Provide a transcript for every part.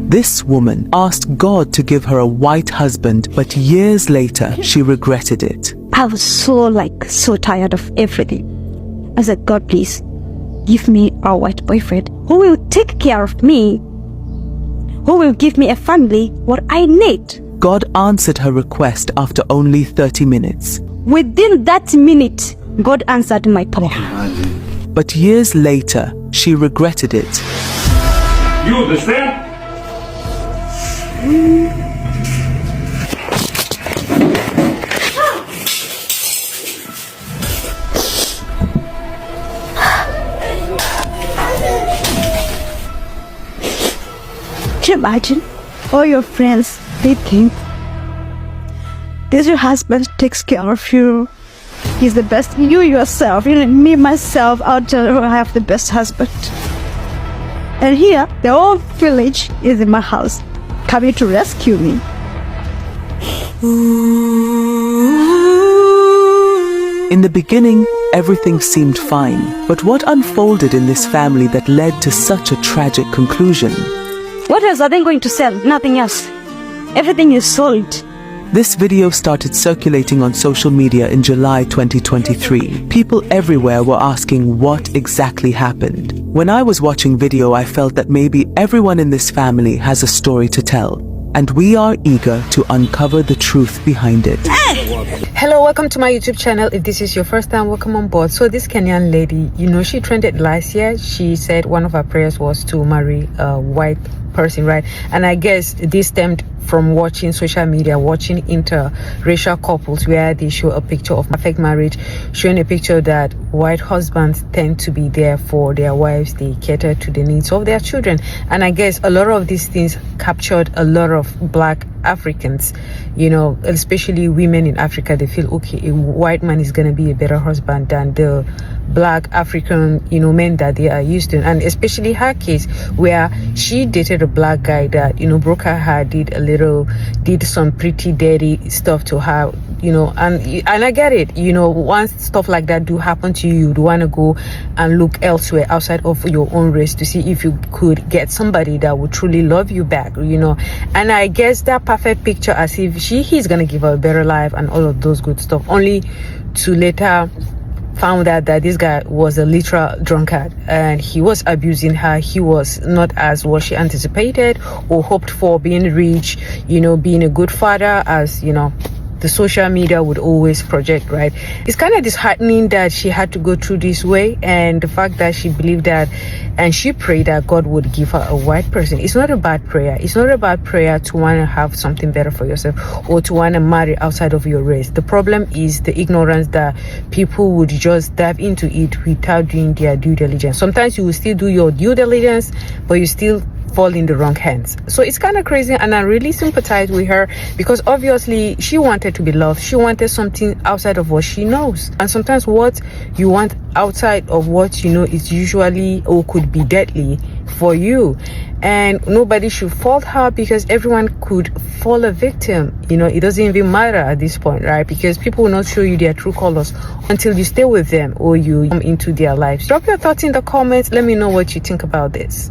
This woman asked God to give her a white husband, but years later, she regretted it. I was so tired of everything. I said, God, please, give me a white boyfriend who will take care of me, who will give me a family, what I need. God answered her request after only 30 minutes. Within that minute, God answered my prayer. But years later, she regretted it. You understand? Can you imagine? All your friends, they think this your husband takes care of you. He's the best. You yourself, me myself, I have the best husband. And here, the whole village is in my house, coming to rescue me. In the beginning, everything seemed fine. But what unfolded in this family that led to such a tragic conclusion? What else are they going to sell? Nothing else. Everything is sold. This video started circulating on social media in July 2023. People everywhere were asking what exactly happened. When I was watching video, I felt that maybe everyone in this family has a story to tell. And we are eager to uncover the truth behind it. Hello, welcome to my YouTube channel. If this is your first time, welcome on board. So this Kenyan lady, she trended last year. She said one of her prayers was to marry a white person, right? And I guess this stemmed from watching social media, watching interracial couples where they show a picture of perfect marriage, showing a picture that white husbands tend to be there for their wives, they cater to the needs of their children. And I guess a lot of these things captured a lot of Black Africans, especially women in Africa. They feel, okay, a white man is going to be a better husband than the Black African, men that they are used to. And especially her case, where she dated a Black guy that, broke her heart, did some pretty dirty stuff to her, and I get it, once stuff like that do happen to you, you'd want to go and look elsewhere outside of your own race to see if you could get somebody that would truly love you back, and I guess that perfect picture as if he's gonna give her a better life and all of those good stuff, only to later found out that this guy was a literal drunkard and he was abusing her. He was not as what she anticipated or hoped for, being rich, being a good father, as the social media would always project, right? It's kind of disheartening that she had to go through this way, and the fact that she believed that and she prayed that God would give her a white person. It's not a bad prayer. It's not a bad prayer to want to have something better for yourself or to want to marry outside of your race. The problem is the ignorance that people would just dive into it without doing their due diligence. Sometimes you will still do your due diligence, but you still fall in the wrong hands. So it's kind of crazy, and I really sympathize with her because obviously she wanted to be loved. She wanted something outside of what she knows, and sometimes what you want outside of what you know is usually or could be deadly for you. And nobody should fault her because everyone could fall a victim. It doesn't even matter at this point, right? Because people will not show you their true colors until you stay with them or you come into their lives. Drop your thoughts in the comments. Let me know what you think about this.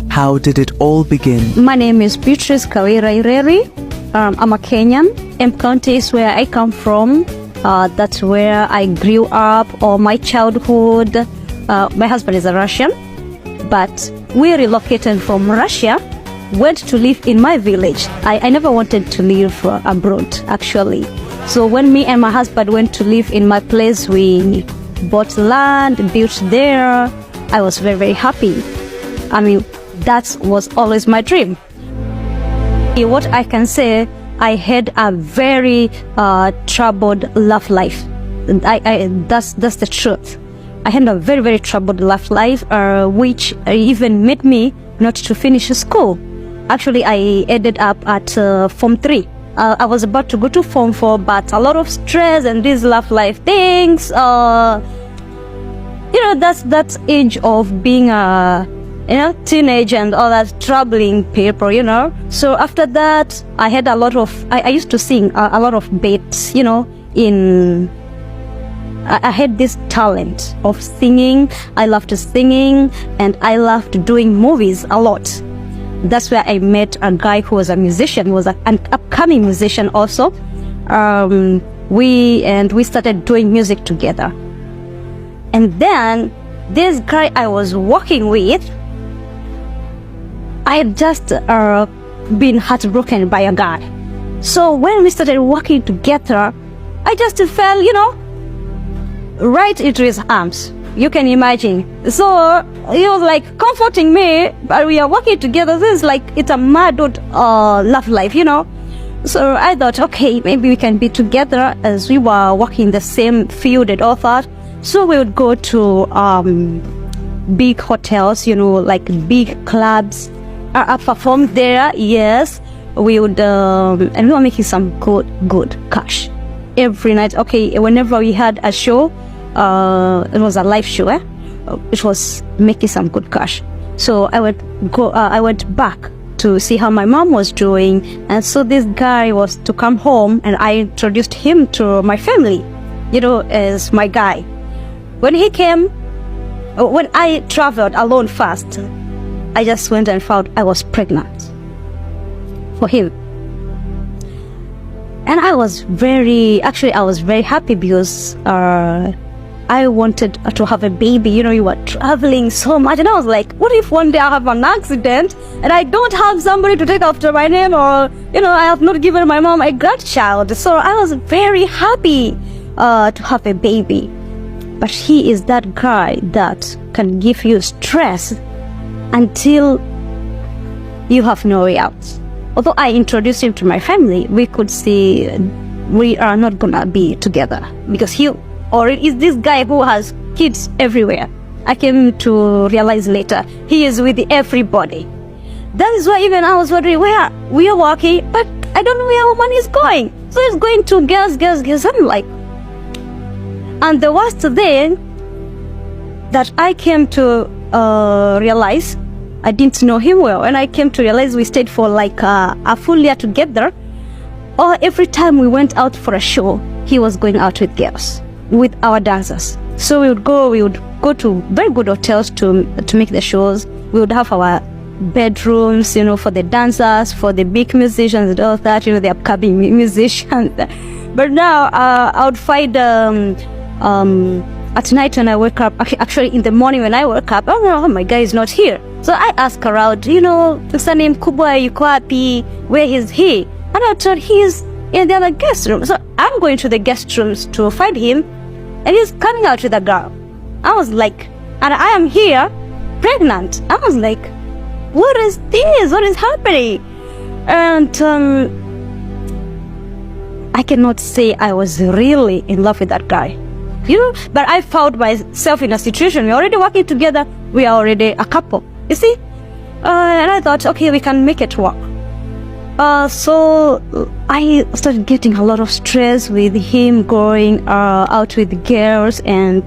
How did it all begin? My name is Beatrice Kawira Ireri. I'm a Kenyan. County is where I come from. That's where I grew up, all my childhood. My husband is a Russian, but we relocated from Russia, went to live in my village. I never wanted to live abroad, actually. So when me and my husband went to live in my place, we bought land, built there. I was very, very happy. That was always my dream. What I can say, I had a very troubled love life. That's the truth. I had a very, very troubled love life, which even made me not to finish school. Actually, I ended up at Form 3. I was about to go to Form 4, but a lot of stress and these love life things, that's that age of being a teenage and all that troubling people, So after that, I had a lot of, I used to sing a lot of bits, in I had this talent of singing. I loved singing, and I loved doing movies a lot. That's where I met a guy who was a musician, was an upcoming musician also. We started doing music together. And then this guy I was working with, I had just been heartbroken by a guy. So when we started working together, I just fell, right into his arms. You can imagine. So he was like comforting me, but we are working together. This is like, it's a mad love life, So I thought, okay, maybe we can be together, as we were working in the same field and all that. So we would go to big hotels, like big clubs. I performed there, yes. We would, and we were making some good cash every night. Okay, whenever we had a show, it was a live show, it was making some good cash. So I went back to see how my mom was doing, and so this guy was to come home, and I introduced him to my family, as my guy. When he came, when I traveled alone first, I just went and found I was pregnant for him. And I was very happy because I wanted to have a baby. You were traveling so much, and I was like, what if one day I have an accident and I don't have somebody to take after my name, or I have not given my mom a grandchild. So I was very happy to have a baby. But he is that guy that can give you stress until you have no way out. Although I introduced him to my family, we could see we are not gonna be together because he already is this guy who has kids everywhere. I came to realize later he is with everybody. That is why even I was wondering where we are walking, but I don't know where woman is going. So he's going to girls. I'm like, and the worst thing that I came to realize, I didn't know him well, and I came to realize we stayed for like a full year together. Or every time we went out for a show, he was going out with girls, with our dancers. So we would go to very good hotels to make the shows. We would have our bedrooms, for the dancers, for the big musicians and all that, the upcoming musicians. But now I would find at night when I wake up, actually in the morning when I wake up, oh, my guy is not here. So I ask around, Mr. name Kubwa, yuko wapi? Where is he? And I told he's in the other guest room. So I'm going to the guest rooms to find him, and he's coming out with a girl. I was like, and I am here, pregnant. I was like, what is this? What is happening? And I cannot say I was really in love with that guy. But I found myself in a situation, we're already working together, we are already a couple, you see? And I thought, okay, we can make it work. So I started getting a lot of stress with him going out with girls, and,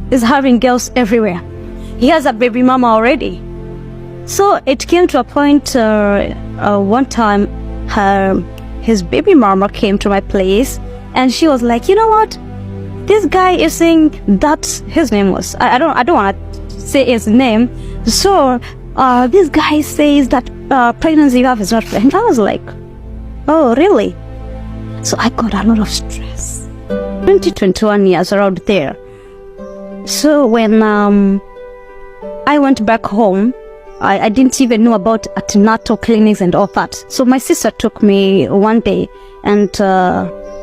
he's having girls everywhere. He has a baby mama already. So it came to a point, one time, his baby mama came to my place, and she was like, you know what? This guy is saying that his name was, I don't want to say his name. So this guy says that pregnancy you have is not pregnant. I was like, oh, really? So I got a lot of stress. 21 years around there. So when I went back home, I didn't even know about antenatal clinics and all that. So my sister took me one day, and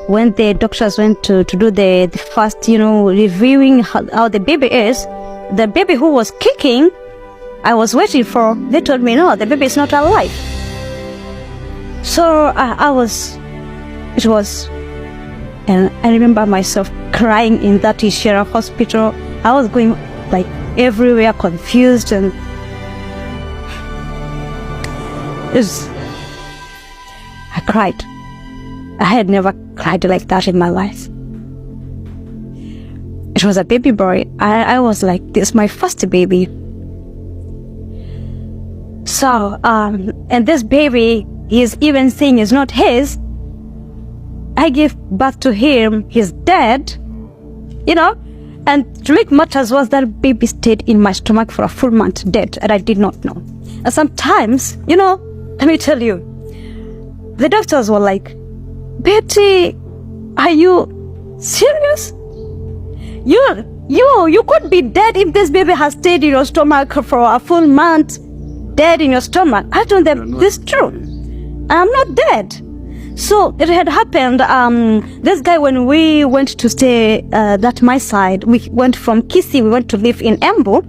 when the doctors went to do the first, reviewing how the baby is, the baby who was kicking, I was waiting for, they told me, no, the baby is not alive. So and I remember myself crying in that Ishera hospital. I was going like everywhere, confused, and I cried. I had never cried like that in my life. It was a baby boy. I was like, this is my first baby. So, and this baby, he is even saying is not his. I gave birth to him, he's dead, you know. And to make matters worse, that baby stayed in my stomach for a full month dead, and I did not know. And sometimes, you know, let me tell you, the doctors were like, Betty, are you serious? You could be dead if this baby has stayed in your stomach for a full month, dead in your stomach. I told them, this is true. I'm not dead. So it had happened, this guy, when we went to stay at my side, we went from Kisii, we went to live in Embu.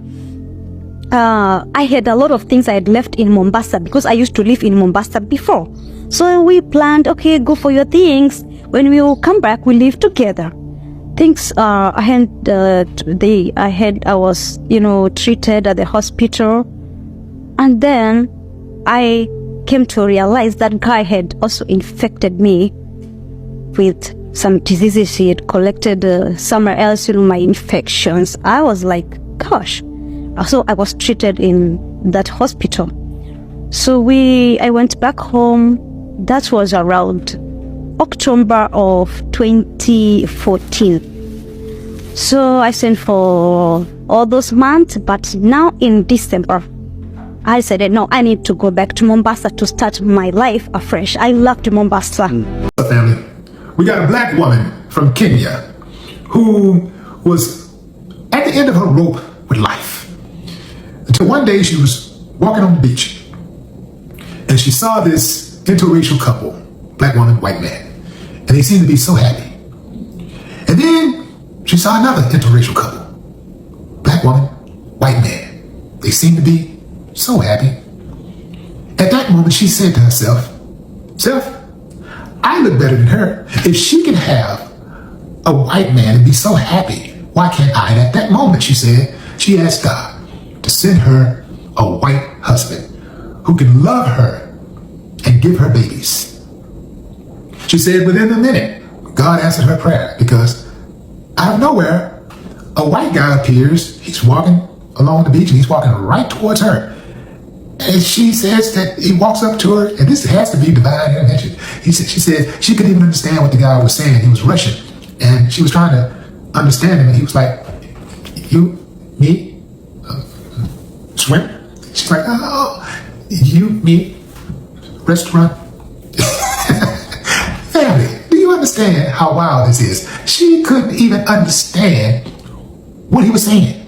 I had a lot of things I had left in Mombasa because I used to live in Mombasa before. So we planned, okay, go for your things. When we will come back, we live together. Things, I was, you know, treated at the hospital. And then I came to realize that guy had also infected me with some diseases he had collected somewhere else, you know, my infections. I was like, gosh. So I was treated in that hospital. So I went back home. That was around October of 2014. So I sent for all those months, but now in December, I said, no, I need to go back to Mombasa to start my life afresh. I loved Mombasa. Family, we got a black woman from Kenya who was at the end of her rope with life. Until one day she was walking on the beach and she saw this interracial couple, black woman, white man, and they seemed to be so happy. And then she saw another interracial couple, black woman, white man. They seemed to be so happy. At that moment, she said to herself, I look better than her. If she can have a white man and be so happy, why can't I? And at that moment, she said, she asked God to send her a white husband who can love her and give her babies. She said within a minute, God answered her prayer because out of nowhere, a white guy appears. He's walking along the beach and he's walking right towards her. And she says that he walks up to her, and this has to be divine intervention. She said she couldn't even understand what the guy was saying. He was Russian, and she was trying to understand him, and he was like, you, me, swim? She's like, oh, you, me, restaurant. Family, do you understand how wild this is? She couldn't even understand what he was saying.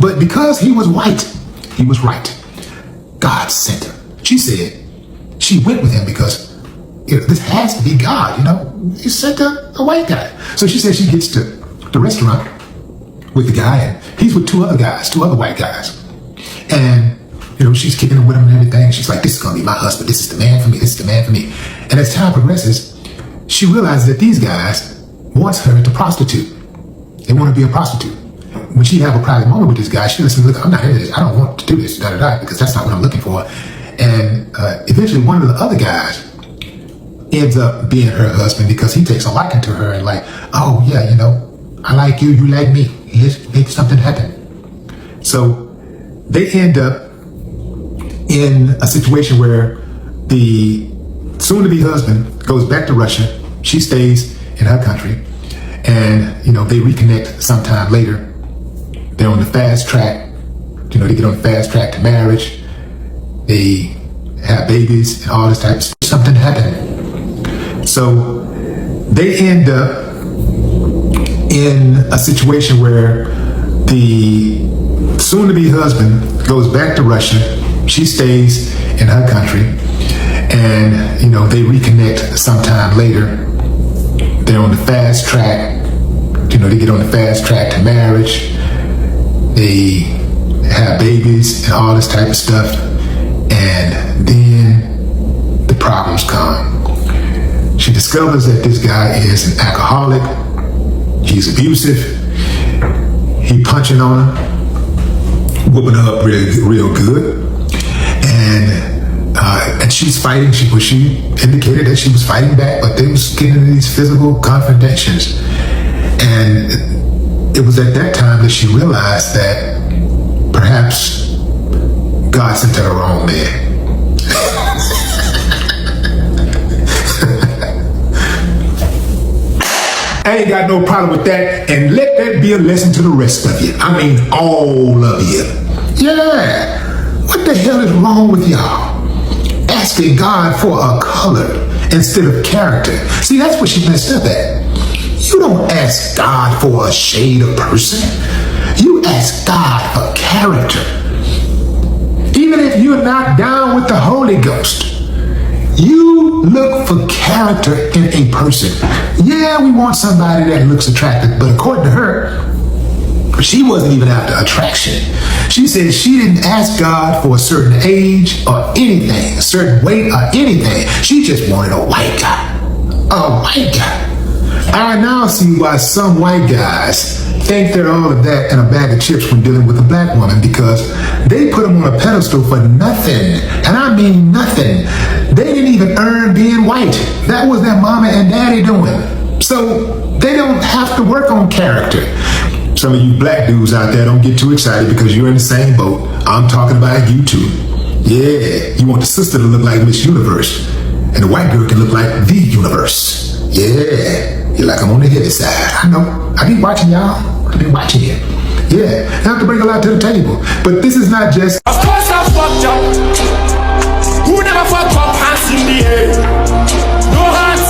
But because he was white, he was right. God sent him. She said she went with him because, you know, this has to be God, you know. He sent a white guy. So she said she gets to the restaurant with the guy, and he's with two other white guys. And, you know, she's kicking it with him and everything. She's like, this is going to be my husband. This is the man for me. This is the man for me. And as time progresses, she realizes that these guys want her to prostitute. They want to be a prostitute. When she have a private moment with this guy, she listens, look, I'm not into this. I don't want to do this, because that's not what I'm looking for. And eventually one of the other guys ends up being her husband because he takes a liking to her and like, oh yeah, you know, I like you, you like me. Let's make something happen. So they end up in a situation where the soon-to-be husband goes back to Russia. She stays in her country, and you know, they reconnect sometime later. They're on the fast track, you know, they get on the fast track to marriage. They have babies and all this type of stuff. Something happened. So they end up in a situation where the soon-to-be husband goes back to Russia. She stays in her country, and you know, they reconnect sometime later. They're on the fast track, you know, they get on the fast track to marriage. They have babies and all this type of stuff, and then the problems come. She discovers that this guy is an alcoholic. He's abusive. He punching on her, whooping her up real good, and she's fighting. She indicated that she was fighting back, but they was getting into these physical confrontations, and it was at that time that she realized that perhaps God sent her the wrong man. I ain't got no problem with that. And let that be a lesson to the rest of you. I mean, all of you. Yeah. What the hell is wrong with y'all? Asking God for a color instead of character. See, that's what she messed up at. You don't ask God for a shade of person. You ask God for character. Even if you're not down with the Holy Ghost, you look for character in a person. Yeah, we want somebody that looks attractive, but according to her, she wasn't even after attraction. She said she didn't ask God for a certain age or anything, a certain weight or anything. She just wanted a white guy. A white guy. I now see why some white guys think they're all of that and a bag of chips when dealing with a black woman, because they put them on a pedestal for nothing. And I mean nothing. They didn't even earn being white. That was their mama and daddy doing. So they don't have to work on character. Some of you black dudes out there, don't get too excited because you're in the same boat. I'm talking about you too. Yeah, you want the sister to look like Miss Universe, and the white girl can look like the universe. Yeah, you're like I'm on the heavy side. I know. I be watching y'all. I be watching you. Yeah, I have to bring a lot to the table. But this is not just. Of course I fucked up. Who never fucked up hands in the air? No hands.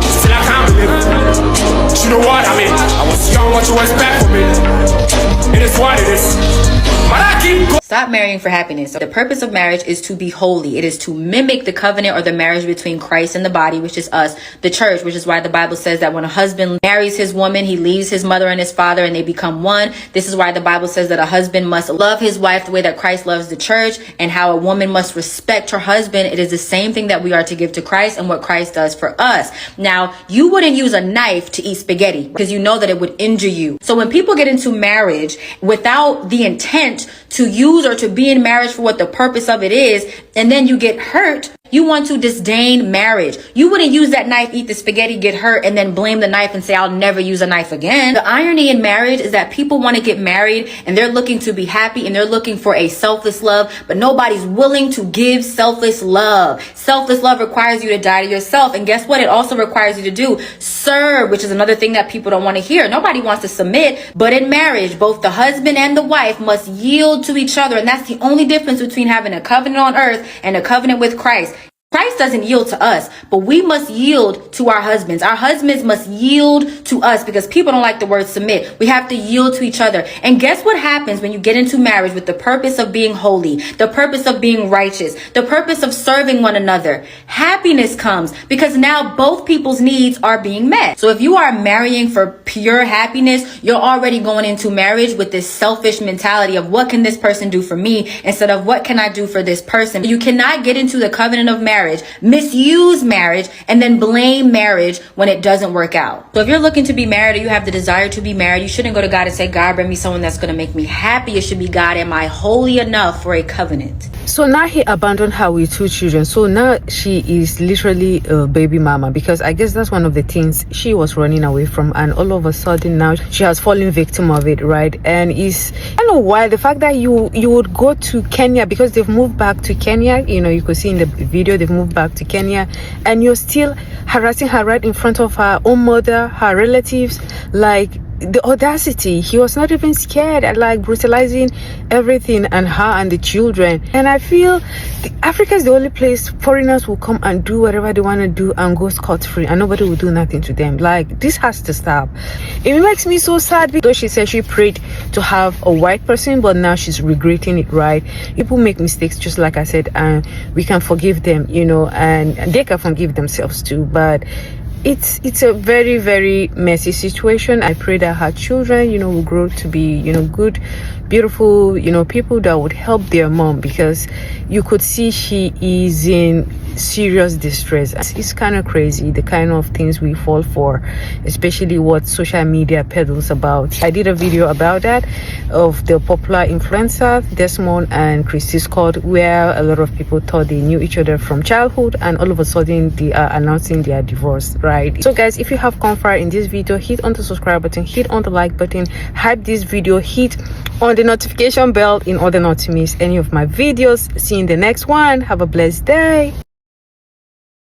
Still I can't believe it. You know what I mean? I was young, what you expect from me? It is what it is. But I keep going. Stop marrying for happiness. The purpose of marriage is to be holy. It is to mimic the covenant or the marriage between Christ and the body, which is us, the church, which is why the Bible says that when a husband marries his woman, he leaves his mother and his father and they become one. This is why the Bible says that a husband must love his wife the way that Christ loves the church, and how a woman must respect her husband. It is the same thing that we are to give to Christ and what Christ does for us. Now, you wouldn't use a knife to eat spaghetti because you know that it would injure you. So when people get into marriage without the intent to use or to be in marriage for what the purpose of it is, and then you get hurt, you want to disdain marriage. You wouldn't use that knife, eat the spaghetti, get hurt, and then blame the knife and say, I'll never use a knife again. The irony in marriage is that people want to get married and they're looking to be happy and they're looking for a selfless love, but nobody's willing to give selfless love. Selfless love requires you to die to yourself. And guess what? It also requires you to do serve, which is another thing that people don't want to hear. Nobody wants to submit, but in marriage, both the husband and the wife must yield to each other. And that's the only difference between having a covenant on earth and a covenant with Christ. Christ doesn't yield to us, but we must yield to our husbands. Our husbands must yield to us because people don't like the word submit. We have to yield to each other. And guess what happens when you get into marriage with the purpose of being holy, the purpose of being righteous, the purpose of serving one another? Happiness comes because now both people's needs are being met. So if you are marrying for pure happiness, you're already going into marriage with this selfish mentality of what can this person do for me instead of what can I do for this person. You cannot get into the covenant of marriage, misuse marriage, and then blame marriage when it doesn't work out. So if you're looking to be married or you have the desire to be married, you shouldn't go to God and say, God, bring me someone that's going to make me happy. It should be, God, am I holy enough for a covenant? So now he abandoned her with 2 children. So now she is literally a baby mama, because I guess that's one of the things she was running away from, and all of a sudden now she has fallen victim of it, right? And it's, I don't know why, the fact that you would go to Kenya, because they've moved back to Kenya, you know, you could see in the video they've moved back to Kenya, and you're still harassing her right in front of her own mother, her relatives. Like, the audacity. He was not even scared at like brutalizing everything and her and the children. And I feel Africa is the only place foreigners will come and do whatever they want to do and go scot-free, and nobody will do nothing to them. Like, this has to stop. It makes me so sad, because she said she prayed to have a white person, but now she's regretting it, right? People make mistakes, just like I said, and we can forgive them, you know, and they can forgive themselves too. But it's a very, very messy situation. I pray that her children, you know, will grow to be, you know, good, beautiful, you know, people that would help their mom, because you could see she is in serious distress. It's kind of crazy, the kind of things we fall for, especially what social media peddles about. I did a video about that, of the popular influencer Desmond and Christy Scott, where a lot of people thought they knew each other from childhood, and all of a sudden they are announcing their divorce, right? So guys, if you have come far in this video, hit on the subscribe button, hit on the like button, hype this video, hit on the notification bell in order not to miss any of my videos. See you in the next one. Have a blessed day.